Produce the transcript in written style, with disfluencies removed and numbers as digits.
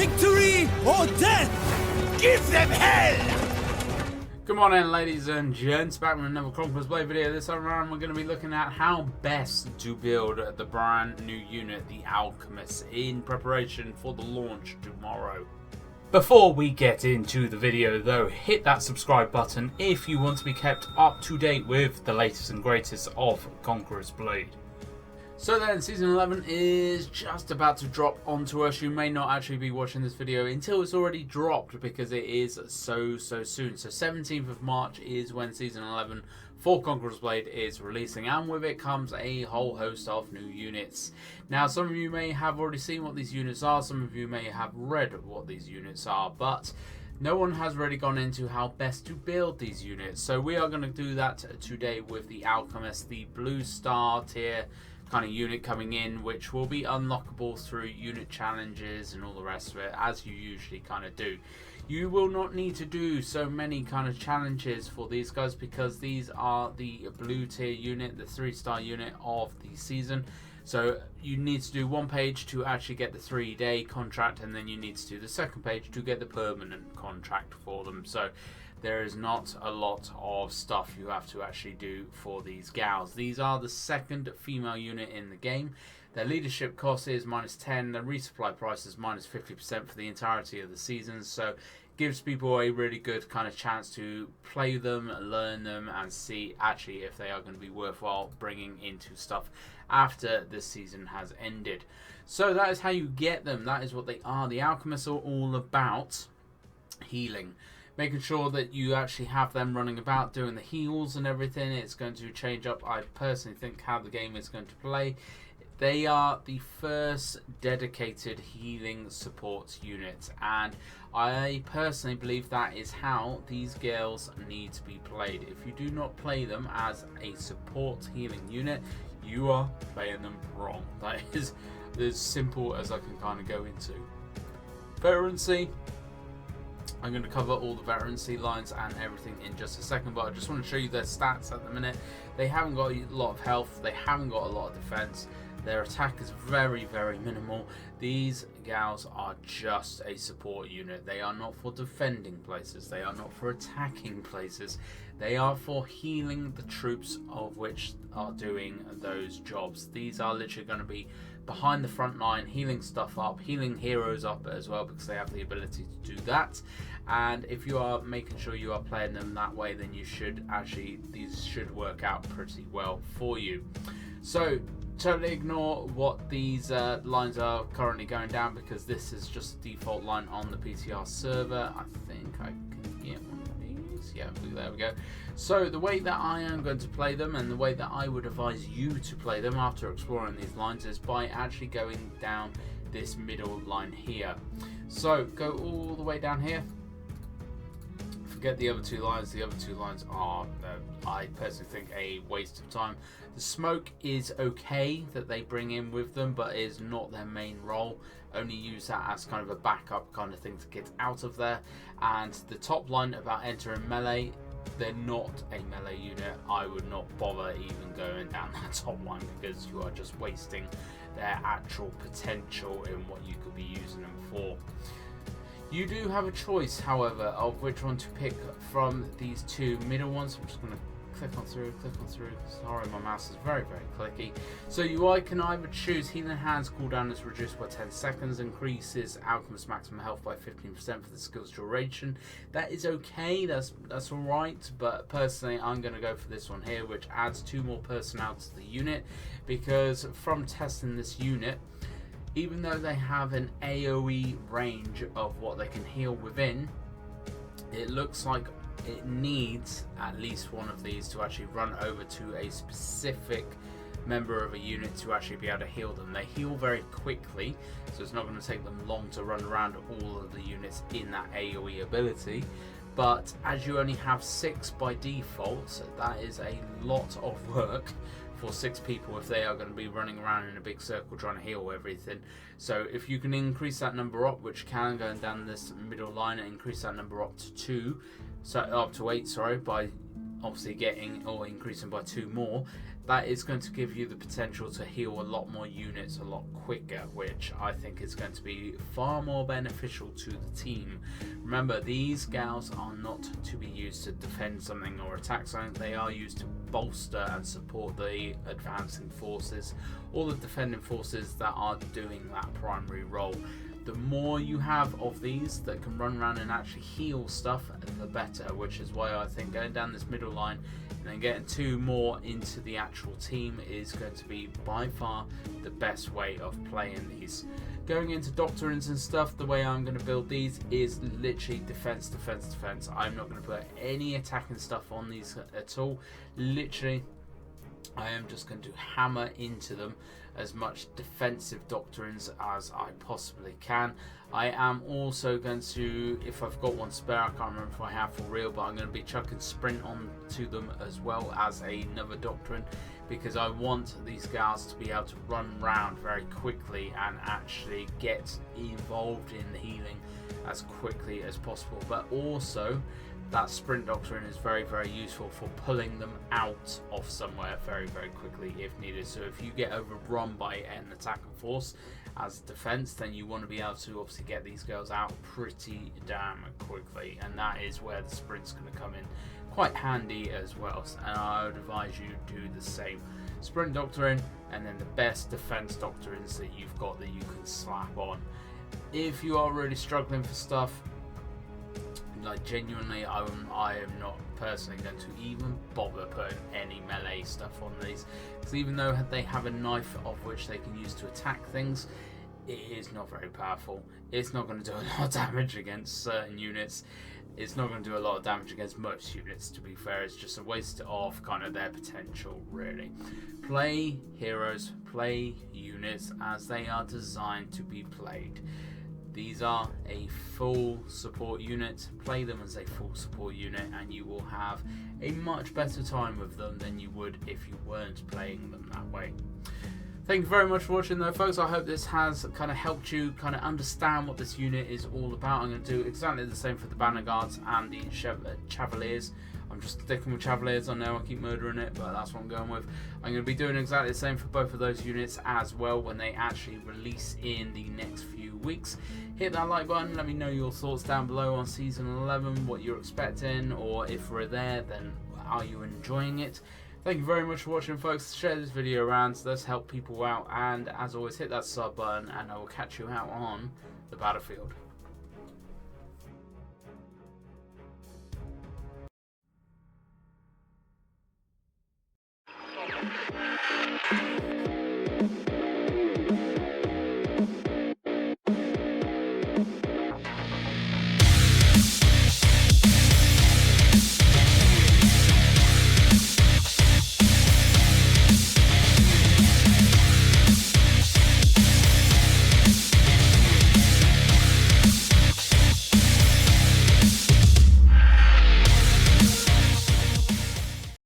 Victory or death! Give them hell! Good morning, ladies and gents, back with another Conquerors Blade video. This time around we're going to be looking at how best to build the brand new unit, the Alchemists, in preparation for the launch tomorrow. Before we get into the video though, hit that subscribe button if you want to be kept up to date with the latest and greatest of Conquerors Blade. So then, Season 11 is just about to drop onto us. You may not actually be watching this video until it's already dropped because it is so soon. So 17th of March is when Season 11 for Conquerors Blade is releasing, and with it comes a whole host of new units. Now, some of you may have already seen what these units are, some of you may have read what these units are, but no one has really gone into how best to build these units. So we are going to do that today with the Alchemist, the blue star tier kind of unit coming in, which will be unlockable through unit challenges and all the rest of it, as you usually kind of do. You will not need to do so many kind of challenges for these guys because these are the blue tier unit, the 3-star unit of the season. So you need to do one page to actually get the 3-day contract, and then you need to do the second page to get the permanent contract for them. So there is not a lot of stuff you have to actually do for these gals. These are the second female unit in the game. Their leadership cost is -10. Their resupply price is -50% for the entirety of the season. So gives people a really good kind of chance to play them, learn them, and see actually if they are going to be worthwhile bringing into stuff after this season has ended. So that is how you get them. That is what they are. The Alchemists are all about healing. Making sure that you actually have them running about doing the heals and everything. It's going to change up, I personally think, how the game is going to play. They are the first dedicated healing support unit, and I personally believe that is how these girls need to be played. If you do not play them as a support healing unit, you are playing them wrong. That is as simple as I can kind of go into. Veterancy. I'm going to cover all the veterancy lines and everything in just a second, but I just want to show you their stats at the minute. They haven't got a lot of health, they haven't got a lot of defense, their attack is very minimal. These gals are just a support unit. They are not for defending places, they are not for attacking places, they are for healing the troops of which are doing those jobs. These are literally going to be behind the front line, healing stuff up, healing heroes up as well, because they have the ability to do that. And if you are making sure you are playing them that way, then you should actually, these should work out pretty well for you. So totally ignore what these lines are currently going down, because this is just a default line on the PTR server. I think I can get one of these. Yeah, there we go. So the way that I am going to play them, and the way that I would advise you to play them after exploring these lines, is by actually going down this middle line here. So go all the way down here. Forget the other two lines. The other two lines are, I personally think, a waste of time. The smoke is okay that they bring in with them, but is not their main role. Only use that as kind of a backup kind of thing to get out of there. And the top line about entering melee, they're not a melee unit. I would not bother even going down that top line, because you are just wasting their actual potential in what you could be using them for. You do have a choice, however, of which one to pick from these two middle ones. I'm just going to click on through. Sorry, my mouse is very clicky. So you can either choose Healing Hands cooldown is reduced by 10 seconds, increases Alchemist maximum health by 15% for the skill's duration. That is okay, that's alright, but personally I'm going to go for this one here, which adds 2 more personnel to the unit, because from testing this unit, even though they have an AoE range of what they can heal within, it looks like it needs at least one of these to actually run over to a specific member of a unit to actually be able to heal them. They heal very quickly, so it's not going to take them long to run around all of the units in that AoE ability. But as you only have 6 by default, that is a lot of work for 6 people if they are going to be running around in a big circle trying to heal everything. So if you can increase that number up, which can go down this middle line, and increase that number up to 8, sorry, by obviously getting or increasing by 2 more, that is going to give you the potential to heal a lot more units a lot quicker, which I think is going to be far more beneficial to the team. Remember, these gals are not to be used to defend something or attack something. They are used to bolster and support the advancing forces, or the defending forces that are doing that primary role. The more you have of these that can run around and actually heal stuff, the better, which is why I think going down this middle line and then getting 2 more into the actual team is going to be by far the best way of playing these. Going into doctrines and stuff, the way I'm going to build these is literally defense, defense, defense. I'm not going to put any attacking stuff on these at all. Literally, I am just going to hammer into them as much defensive doctrines as I possibly can. I am also going to, if I've got one spare, I can't remember if I have for real, but I'm going to be chucking sprint on to them as well as another doctrine, because I want these guys to be able to run around very quickly and actually get involved in healing as quickly as possible. But also, that sprint doctrine is very, very useful for pulling them out of somewhere very, very quickly if needed. So if you get overrun by an attacking force as defense, then you want to be able to obviously get these girls out pretty damn quickly, and that is where the sprint's going to come in quite handy as well. And I would advise you do the same. Sprint doctrine, and then the best defense doctrines that you've got that you can slap on. If you are really struggling for stuff, like genuinely, I am not personally going to even bother putting any melee stuff on these, because even though they have a knife of which they can use to attack things, it is not very powerful. It's not going to do a lot of damage against certain units. It's not going to do a lot of damage against most units, to be fair. It's just a waste of kind of their potential, really. Play heroes, play units as they are designed to be played. These are a full support unit. Play them as a full support unit and you will have a much better time with them than you would if you weren't playing them that way. Thank you very much for watching though, folks. I hope this has kind of helped you kind of understand what this unit is all about. I'm going to do exactly the same for the Banner Guards and the Chevaliers. I'm just sticking with Chevaliers. I know I keep murdering it, but that's what I'm going with. I'm going to be doing exactly the same for both of those units as well when they actually release in the next few weeks. Hit that like button, let me know your thoughts down below on Season 11, what you're expecting, or if we're there, then are you enjoying it? Thank you very much for watching, folks. Share this video around, so let's help people out, and as always, hit that sub button, and I will catch you out on the battlefield.